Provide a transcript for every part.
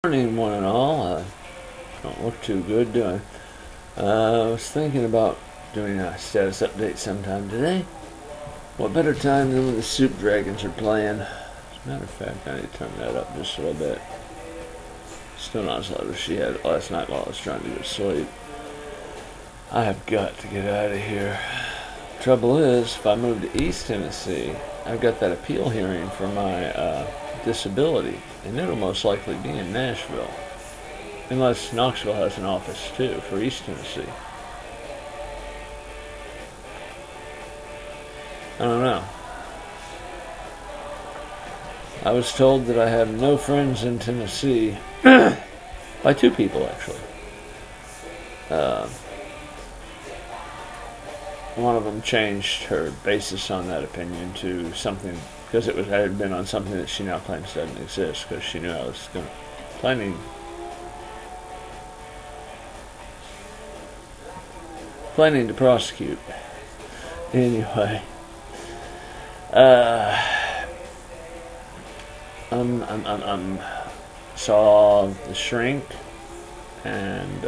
Morning, one and all. Don't look too good, do I? I was thinking about doing a status update sometime today. What better time than when the Soup Dragons are playing? As a matter of fact, I need to turn that up just a little bit. Still not as loud as she had last night while I was trying to go to sleep. I have got to get out of here. Trouble is, if I move to East Tennessee, I've got that appeal hearing for my disability, and it'll most likely be in Nashville. Unless Knoxville has an office too for East Tennessee. I don't know. I was told that I have no friends in Tennessee by two people actually. One of them changed her basis on that opinion to something because it had been on something that she now claims doesn't exist because she knew I was planning to prosecute. Anyway, saw the shrink and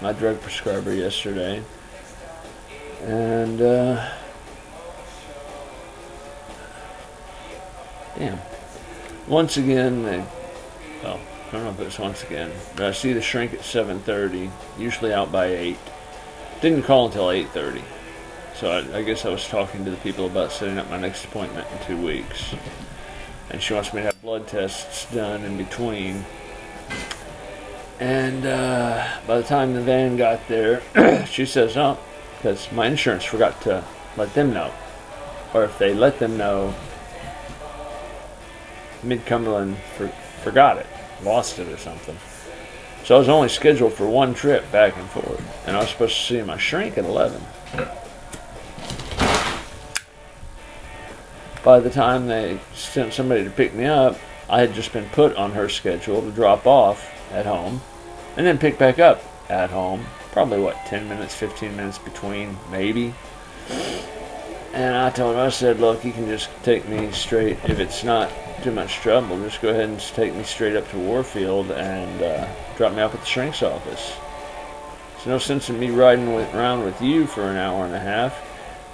my drug prescriber yesterday, and once again I don't know if it's once again, but I see the shrink at 7:30, usually out by 8. Didn't call until 8:30, so I guess I was talking to the people about setting up my next appointment in 2 weeks, and she wants me to have blood tests done in between. And by the time the van got there, she says, "Oh, because my insurance forgot to let them know, or if they let them know, Mid-Cumberland forgot it, lost it or something." So I was only scheduled for one trip back and forth, and I was supposed to see my shrink at 11. By the time they sent somebody to pick me up, I had just been put on her schedule to drop off at home, and then pick back up at home. Probably 10 minutes, 15 minutes between, maybe. And I told her, I said, "Look, you can just take me straight, if it's not too much trouble, just go ahead and take me straight up to Warfield and drop me off at the shrink's office. There's no sense in me riding around with you for an hour and a half,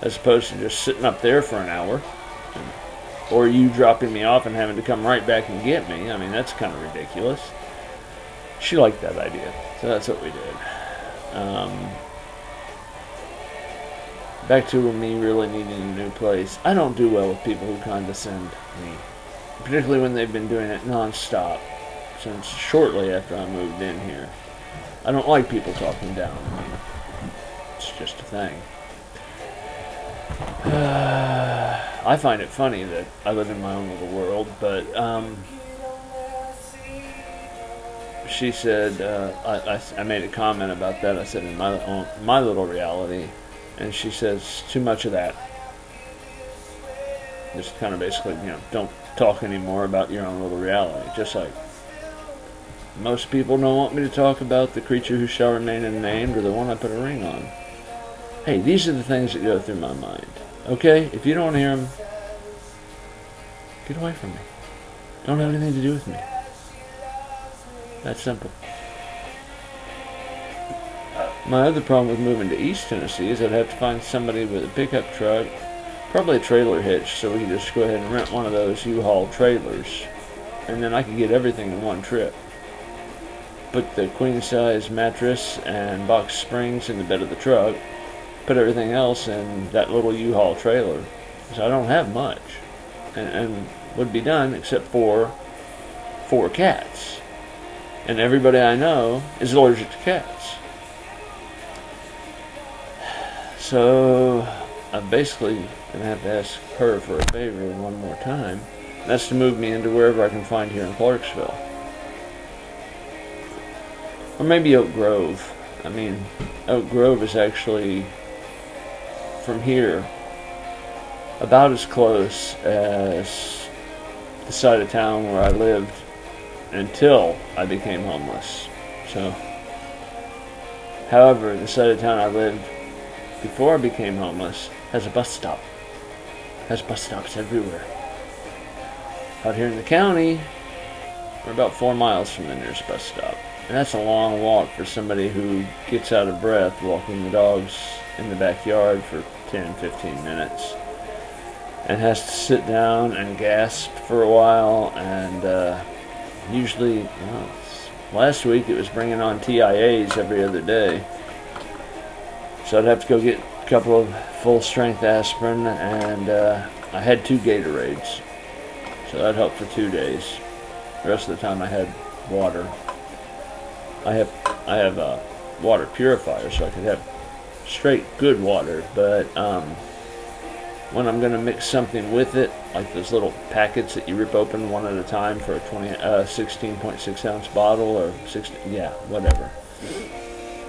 as opposed to just sitting up there for an hour, or you dropping me off and having to come right back and get me. I mean, that's kind of ridiculous." She liked that idea, so that's what we did. Back to me really needing a new place. I don't do well with people who condescend me, particularly when they've been doing it non-stop since shortly after I moved in here. I don't like people talking down to me. It's just a thing. I find it funny that I live in my own little world, but she said, I made a comment about that. I said, in my little reality, and she says, "Too much of that. Just kind of basically, don't talk anymore about your own little reality." Just like most people don't want me to talk about the creature who shall remain unnamed or the one I put a ring on. Hey, these are the things that go through my mind. Okay? If you don't want to hear them, get away from me. Don't have anything to do with me. That's simple. My other problem with moving to East Tennessee is I'd have to find somebody with a pickup truck, probably a trailer hitch, so we could just go ahead and rent one of those U-Haul trailers, and then I could get everything in one trip. Put the queen-size mattress and box springs in the bed of the truck, put everything else in that little U-Haul trailer. So I don't have much, and would be done except for 4 cats. And everybody I know is allergic to cats. So I'm basically going to have to ask her for a favor one more time. That's to move me into wherever I can find here in Clarksville. Or maybe Oak Grove. I mean, Oak Grove is actually, from here, about as close as the side of town where I lived until I became homeless. So, however, the side of town I lived before I became homeless has a bus stop. Has bus stops everywhere. Out here in the county, We're about 4 miles from the nearest bus stop. And that's a long walk for somebody who gets out of breath walking the dogs in the backyard for 10, 15 minutes. And has to sit down and gasp for a while. And usually, last week it was bringing on TIAs every other day. So I'd have to go get a couple of full-strength aspirin, and I had 2 Gatorades. So that helped for 2 days. The rest of the time I had water. I have a water purifier, so I could have straight good water. But when I'm gonna mix something with it, like those little packets that you rip open one at a time for a 16.6 ounce bottle or 60, whatever.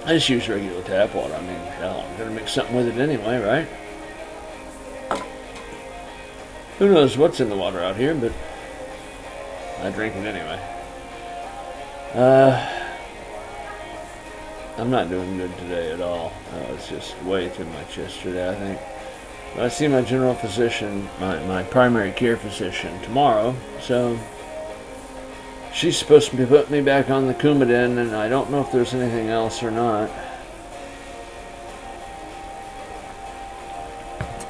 I just use regular tap water. I mean, hell, I'm gonna mix something with it anyway, right? Who knows what's in the water out here, but I drink it anyway. I'm not doing good today at all. It's just way too much yesterday, I think. But I see my general physician, my primary care physician, tomorrow, so she's supposed to be putting me back on the Coumadin, and I don't know if there's anything else or not.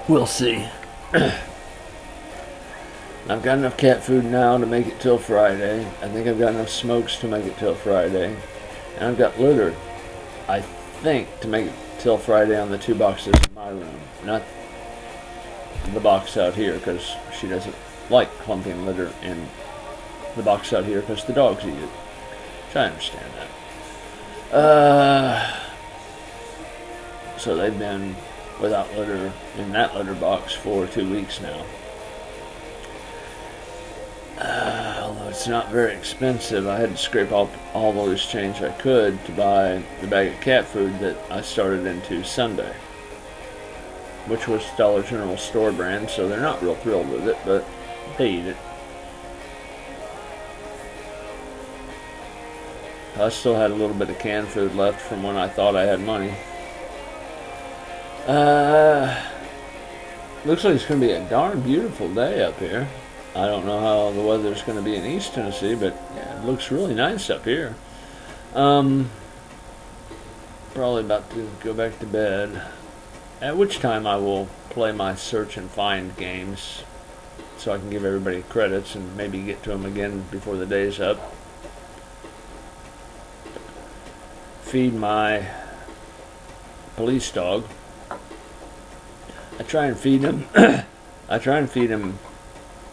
We'll see. I've got enough cat food now to make it till Friday. I think I've got enough smokes to make it till Friday. And I've got litter, I think, to make it till Friday on the 2 boxes in my room. Not the box out here, because she doesn't like clumping litter in the box out here because the dogs eat it. Which I understand that. So they've been without litter in that litter box for 2 weeks now. Although it's not very expensive, I had to scrape up all the loose change I could to buy the bag of cat food that I started into Sunday, which was Dollar General store brand, so they're not real thrilled with it, but they eat it. I still had a little bit of canned food left from when I thought I had money. Looks like it's going to be a darn beautiful day up here. I don't know how the weather's going to be in East Tennessee, but yeah, it looks really nice up here. Probably about to go back to bed, at which time I will play my search and find games so I can give everybody credits and maybe get to them again before the day's up. Feed my police dog. I try and feed him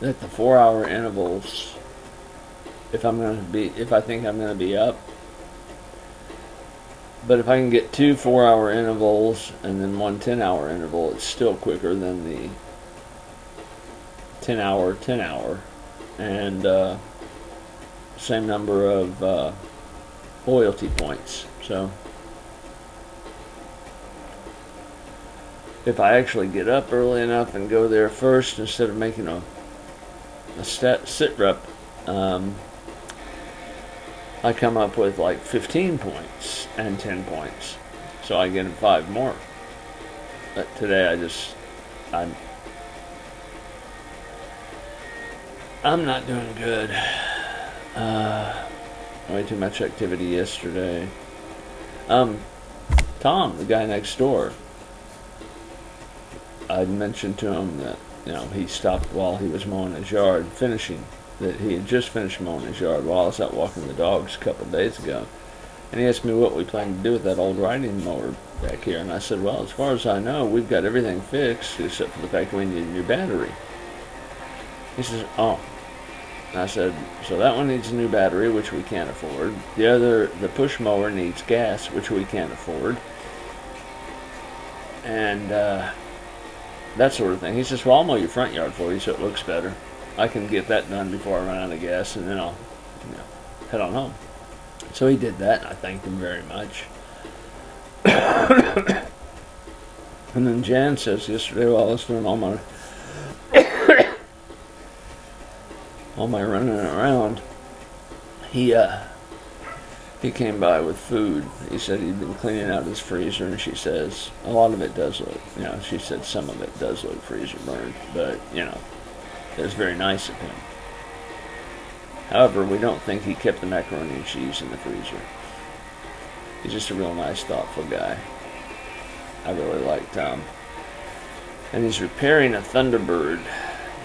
at the 4-hour intervals if I think I'm gonna be up. But if I can get 2 4-hour intervals and then 1 10-hour interval, it's still quicker than the 10-hour, and same number of loyalty points. So if I actually get up early enough and go there first instead of making a sit rep, I come up with like 15 points and 10 points, so I get 5 more. But today I'm not doing good. Way too much activity yesterday. Tom, the guy next door, I'd mentioned to him that, he stopped while he was mowing his yard, that he had just finished mowing his yard while I was out walking the dogs a couple of days ago. And he asked me what we planned to do with that old riding mower back here. And I said, well, as far as I know, we've got everything fixed except for the fact that we need a new battery. He says, oh. And I said, so that one needs a new battery, which we can't afford. The push mower needs gas, which we can't afford. And that sort of thing. He says, well, I'll mow your front yard for you so it looks better. I can get that done before I run out of gas, and then I'll head on home. So he did that, and I thanked him very much. And then Jan says yesterday, while I was doing all my running around, he came by with food. He said he'd been cleaning out his freezer, and she says a lot of it does look, she said some of it does look freezer burned, but, it was very nice of him. However, we don't think he kept the macaroni and cheese in the freezer. He's just a real nice, thoughtful guy. I really like Tom. And he's repairing a Thunderbird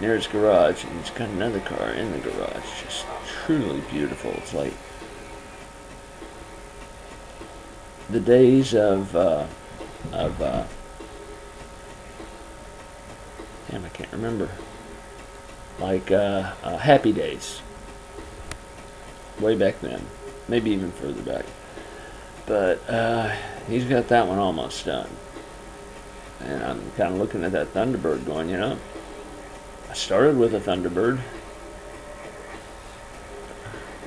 near his garage, and he's got another car in the garage. Just truly beautiful. It's like the days of damn, I can't remember. Like Happy Days. Way back then. Maybe even further back. But he's got that one almost done. And I'm kind of looking at that Thunderbird going, I started with a Thunderbird.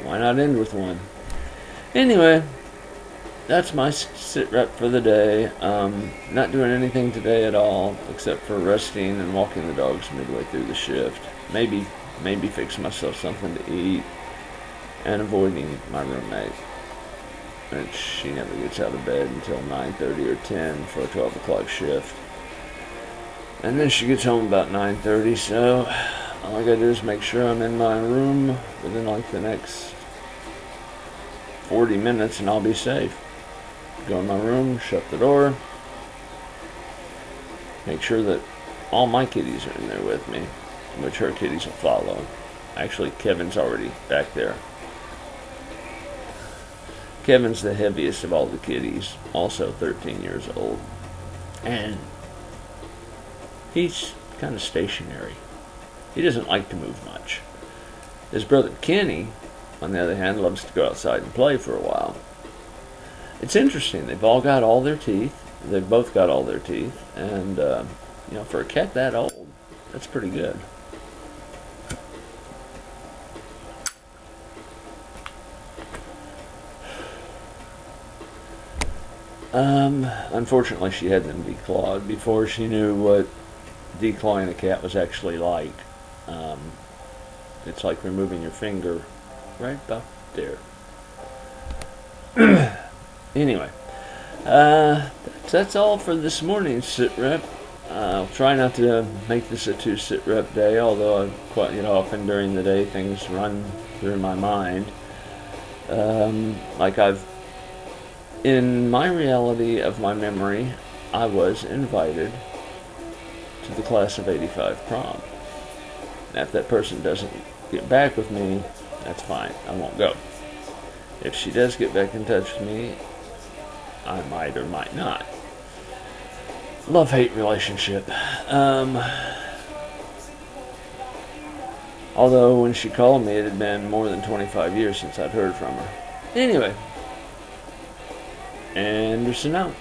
Why not end with one? Anyway, that's my sit rep for the day. Not doing anything today at all, except for resting and walking the dogs midway through the shift. Maybe fix myself something to eat, and avoiding my roommate. And she never gets out of bed until 9:30 or 10 for a 12 o'clock shift. And then she gets home about 9:30, so all I gotta do is make sure I'm in my room within like the next 40 minutes and I'll be safe. Go in my room, shut the door, make sure that all my kitties are in there with me, which her kitties will follow. Actually, Kevin's already back there. Kevin's the heaviest of all the kitties, also 13 years old. And he's kind of stationary. He doesn't like to move much. His brother Kenny, on the other hand, loves to go outside and play for a while. It's interesting. They've all got all their teeth. They've both got all their teeth. And, for a cat that old, that's pretty good. Unfortunately, she had them declawed before she knew what declawing a cat was actually like. It's like removing your finger right about there. Anyway, that's all for this morning's sit rep. I'll try not to make this a 2 sit rep day, although quite often during the day things run through my mind. In my reality of my memory, I was invited to the class of '85 prom. Now, if that person doesn't get back with me, that's fine. I won't go. If she does get back in touch with me, I might or might not. Love-hate relationship. Although when she called me, it had been more than 25 years since I'd heard from her. Anyway, Anderson out.